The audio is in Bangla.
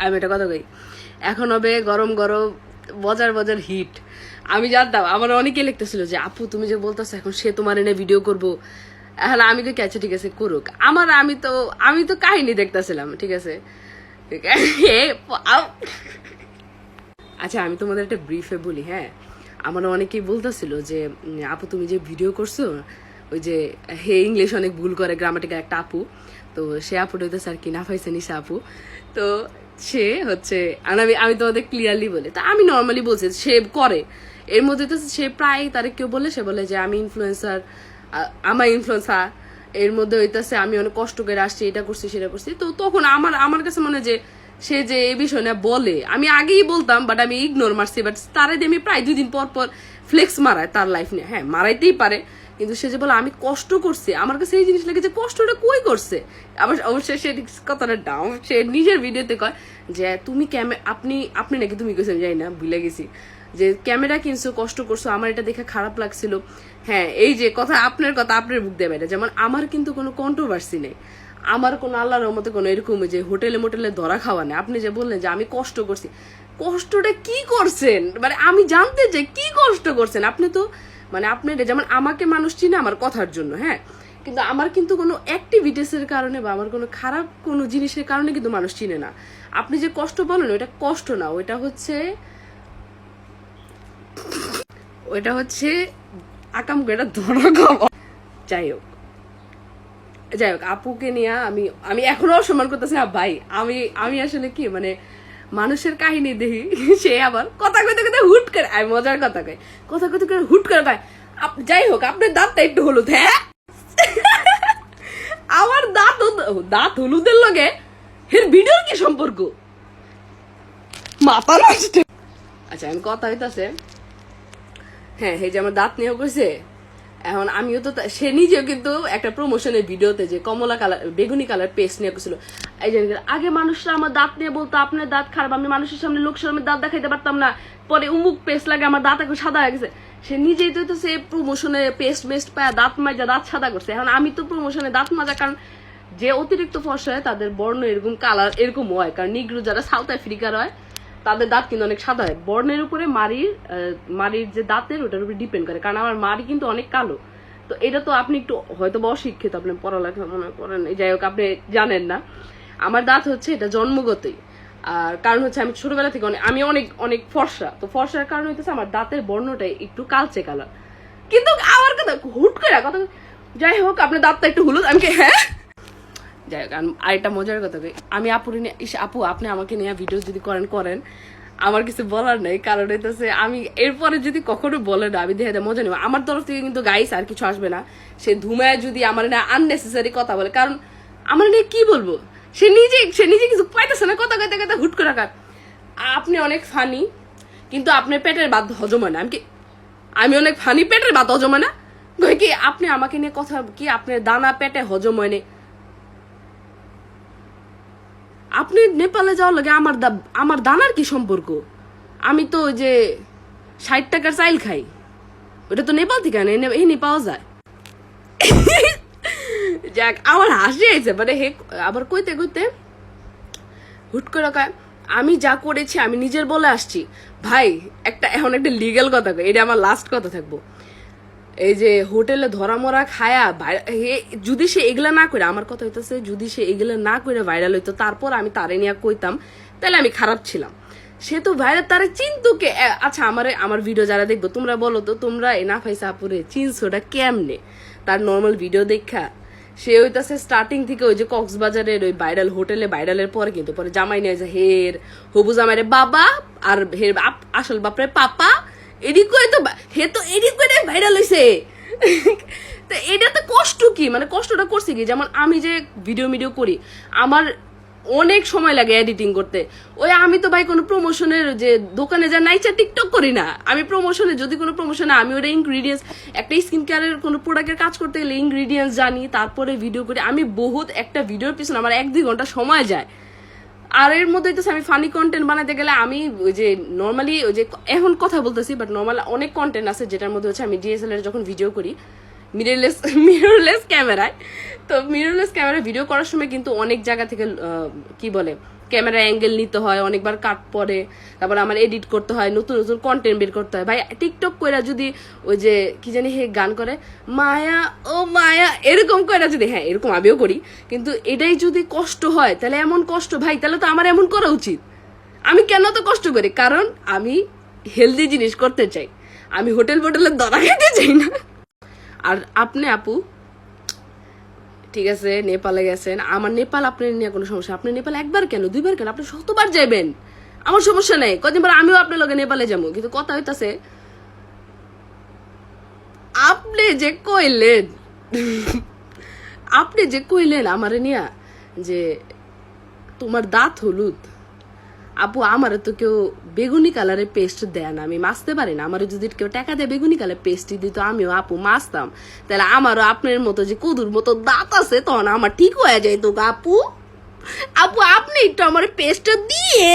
আমি একটা কথা কই, এখন হবে গরম গরম বজার বজার হিট। আমি জানতাম, আমার অনেকে লিখতেছিল যে আপু তুমি যে বলতেছো এখন সে তোমার এনে ভিডিও করবো, এখন আমি তো আচ্ছা ঠিক আছে করুক। আমি তো কাহিনী দেখতেছিলাম, ঠিক আছে। আচ্ছা আমি তোমাদের একটা ব্রিফে বলি, হ্যাঁ। আমার অনেকেই বলতেছিল যে আপু তুমি যে ভিডিও করছো, ওই যে হে ইংলিশ অনেক ভুল করে গ্রামাটিক্যাল একটা আপু, তো সে আপুটা হইতেছে আর কি নাফাইসা নিশা আপু। তো সে হচ্ছে, আর আমি তোমাদের ক্লিয়ারলি বলি, তা আমি নর্মালি বলছি সে করে এর মধ্যে তো সে প্রায় তারে কেউ বলে, সে বলে যে আমি ইনফ্লুয়েন্সার, আমার ইনফ্লুয়েন্সার এর মধ্যে হইতেছে আমি অনেক কষ্ট করে আসছি, এটা করছি সেটা করছি। তো তখন আমার কাছে মনে হয় যে সে যে এই বিষয় না বলে, আমি আগেই বলতাম বাট আমি ইগনোর মারছি, বাট তারে দিয়ে আমি প্রায় 2 দিন পর পর ফ্লেক্স মারায় তার লাইফ নিয়ে। হ্যাঁ মারাইতেই পারে, কিন্তু সে যে বলে আমি কষ্ট করছি, আমার কাছে এই জিনিস লাগে যে কষ্টটা কই করছে। আবার অবশ্যই সে কথাটা ডাউন, সে নিজের ভিডিওতে কয় যে তুমি আপনি নাকি তুমি কেছেন যাই না ভুলে গেছি, যে ক্যামেরা কিনছো কষ্ট করছো, আমার এটা দেখে খারাপ লাগছিল। হ্যাঁ এই যে কথা আপনার বুক দেবে না, যেমন আমার কিন্তু কোনো কন্ট্রোভার্সি নেই, আমার কোনো আল্লাহর রহমতে কোনো এরকম যে হোটেলে মোটেলে ধরা খাওয়া নেই। আপনি যে বললেন যে আমি কষ্ট করছি, কষ্টটা কি করছেন, মানে আমি জানতে চাই কি কষ্ট করছেন আপনি। তো মানে আপনি যেমন আমাকে মানুষ চিনে আমার কথার জন্য, হ্যাঁ, কিন্তু আমার কিন্তু কোনো অ্যাক্টিভিটিসের কারণে বা আমার কোনো খারাপ কোনো জিনিসের কারণে কিন্তু মানুষ চিনে না। আপনি যে কষ্ট বলেন ওইটা কষ্ট না, ওইটা হচ্ছে আকাম করে ধরা খাওয়া। যাই হোক আপুকে নিয়ে আমি এখনো অসম্মান করতেছি না ভাই। আমি আসলে কি মানে মানুষের কাহিনী দেখি, সে আবার কথা কইতে কইতে হুট করে, আমি মজার কথা কই, কথা কইতে করে হুট করে কয় যাই হোক আপনার দাঁতটা একটু হলুদ। হ্যাঁ আমার দাঁত হলুদের লগে এর ভিডিওর কি সম্পর্ক, মাথা নষ্ট। আচ্ছা আমি কথা হইতাছে, হ্যাঁ এই যে আমার দাঁত নিয়েও কইছে, এখন আমিও তো সে নিজেও কিন্তু একটা প্রমোশনের ভিডিওতে যে কমলা কালার বেগুনি কালার পেস্ট নিয়ে করছিল। এই যে আগে মানুষরা আমার দাঁত নিয়ে বলতো আপনার দাঁত খারাপ, আমি মানুষের সামনে লোক সামনে দাঁত দেখাইতে পারতাম না, পরে উমুক পেস্ট লাগে আমার দাঁত এখন সাদা হয়ে গেছে। সে নিজেই তো সে প্রমোশনে পেস্ট পায় দাঁত মাজা দাঁত সাদা করছে। এখন আমি তো প্রমোশনে দাঁত মাজা, কারণ যে অতিরিক্ত ফর্সা হয় তাদের বর্ণ এরকম কালার এরকম হয়, কারণ নিগ্রো যারা সাউথ আফ্রিকার হয় তাদের দাঁত কিন্তু অনেক সাদা হয়। বর্ণের উপরে মারির যে দাঁতের ওটার উপরে ডিপেন্ড করে, কারণ আমার মারি কিন্তু অনেক কালো। তো এটা তো আপনি একটু হয়তো অশিক্ষিত, আপনি পড়ালেখা মনে করেন, যাই হোক আপনি জানেন না। আমার দাঁত হচ্ছে এটা জন্মগতই, আর কারণ হচ্ছে আমি ছোটবেলা থেকে আমি অনেক অনেক ফর্সা, তো ফর্সার কারণ হইতেছে আমার দাঁতের বর্ণটাই একটু কালচে কালার। কিন্তু আমার কথা হুট করে কথা, যাই হোক আপনার দাঁতটা একটু হলুদ, আমি হ্যাঁ যাই হোক। আরেকটা মজার কথা আমি আপু আপনি আমাকে নিয়ে ভিডিও যদি করেন আমার কিছু বলার নেই, কারণ হইতেছে আমি এরপরে যদি কখনো বলে না আমি দেখে মজা নেব। আমার তরফ থেকে কিন্তু গাইস আর কিছু আসবে না, সে ধুমায় যদি আমার না আননেসেসারি কথা বলে, কারণ আমার নিয়ে কি বলবো, সে নিজে কিছু পাইতেছে না, কথা কইতে কইতে হুট করে রাখার। আপনি অনেক ফানি কিন্তু আপনার পেটের ভাত হজম হয় না। আমি অনেক ফানি, পেটের ভাত হজম হয় না কি আপনি আমাকে নিয়ে কথা কি আপনার দানা পেটে হজম হয়নি। আপনি নেপালে যাওয়ার লাগে আমার দানার কি সম্পর্ক? আমি তো ওই যে 60 টাকার চাইল খাই, ওটা তো নেপাল থেকে এনে পাওয়া যায়। যাক আমার হাসি আইছে, মানে হে আবার কইতে কইতে হুট করে কয় আমি যা করেছি আমি নিজের বলে আসছি। ভাই এখন একটা লিগ্যাল কথা কই, এটা আমার লাস্ট কথা থাকবো। এই যে হোটেলে ধরা মরা খায়া যদি সে এগুলা না করে, আমার কথা হইতেছে যদি সে এগুলা না করে ভাইরাল হইতো, তারপর আমি তারে নিয়ে কইতাম তাহলে আমি খারাপ ছিলাম। সে তো ভাইরাল, তারে চিনতুকে। আচ্ছা আমার ভিডিও যারা দেখবো তোমরা বলো তো, তোমরা নাফাইসা আপুরে চিনছোটা কেমনে? তার নর্মাল ভিডিও দেখা সে হইতাছে স্টার্টিং থেকে ওই যে কক্সবাজারের ওই ভাইরাল হোটেলে ভাইরালের পরে কিন্তু পরে জামাই নিয়ে যায় হের হবু জামাইরে বাবা আর হের আসল বাপরে পাপা, এদিক করে তো হে তো এদিক করে ভাইরাল হইছে। তো এটা তো কষ্ট কি, মানে কষ্টটা করছি কি, যেমন আমি যে ভিডিও করি আমার অনেক সময় লাগে এডিটিং করতে। ওই আমি তো ভাই কোনো প্রমোশনের যে দোকানে যা নাইচা টিকটক করি না। আমি প্রমোশনে যদি কোনো প্রমোশনে আমি ওটা ইনগ্রিডিয়েন্টস একটা স্কিন কেয়ারের কোনো প্রোডাক্টের কাজ করতে গেলে ইনগ্রিডিয়েন্টস জানি, তারপরে ভিডিও করি। আমি বহুত একটা ভিডিওর পিছনে আমার 1-2 ঘন্টা সময় যায়। আর এর মধ্যে তো আমি ফানি কন্টেন্ট বানাতে গেলে আমি ওই যে নর্মালি ওই যে এখন কথা বলতেছি, বাট নর্মাল অনেক কন্টেন্ট আছে যেটার মধ্যে হচ্ছে আমি ডিএসএলআর যখন ভিডিও করি মিররলেস ক্যামেরায়। তো মিররলেস ক্যামেরা ভিডিও করার সময় কিন্তু অনেক জায়গা থেকে কি বলে ক্যামেরা অ্যাঙ্গেল নিতে হয়, অনেকবার কাট পরে, তারপর আমার এডিট করতে হয়, নতুন নতুন কন্টেন্ট বের করতে হয়। ভাই টিকটক কইরা যদি ওই যে কি জানি হে গান করে মায়া ও মায়া এরকম কইরা যদি, হ্যাঁ এরকম আমিও করি, কিন্তু এটাই যদি কষ্ট হয় তাহলে এমন কষ্ট ভাই, তাহলে তো আমার এমন করা উচিত। আমি কেন তো কষ্ট করি? কারণ আমি হেলদি জিনিস করতে চাই, আমি হোটেল ফোটেলের দরা খেতে চাই না। আর আপনি আপু ঠিক আছে নেপালে গেছেন, আমার নেপাল আপনার নিয়ে কোনো সমস্যা, আপনি নেপাল একবার কেন 2বার কেন, আপনি 100বার যাইবেন, আমার সমস্যা নেই। কদিন পর আমিও আপনার লগে নেপালে যাবো, কিন্তু কথা হইতাছে আপনি যে কইলেন আমারে নিয়া যে তোমার দাঁত হলুদ, আপু আমারে তো কেউ বেগুনি কালারের পেস্ট দেয় না, আমি মাছতে পারি না। আমারও যদি কেউ টাকা দেয় বেগুনি কালার পেস্ট দিত, আমিও আপু মাছতাম, তাহলে আমারও আপনার মতো যে কদুর মতো দাঁত আছে তখন আমার ঠিক হয়ে যায় তো আপু। আপু আপনি একটু আমার পেস্টটা দিয়ে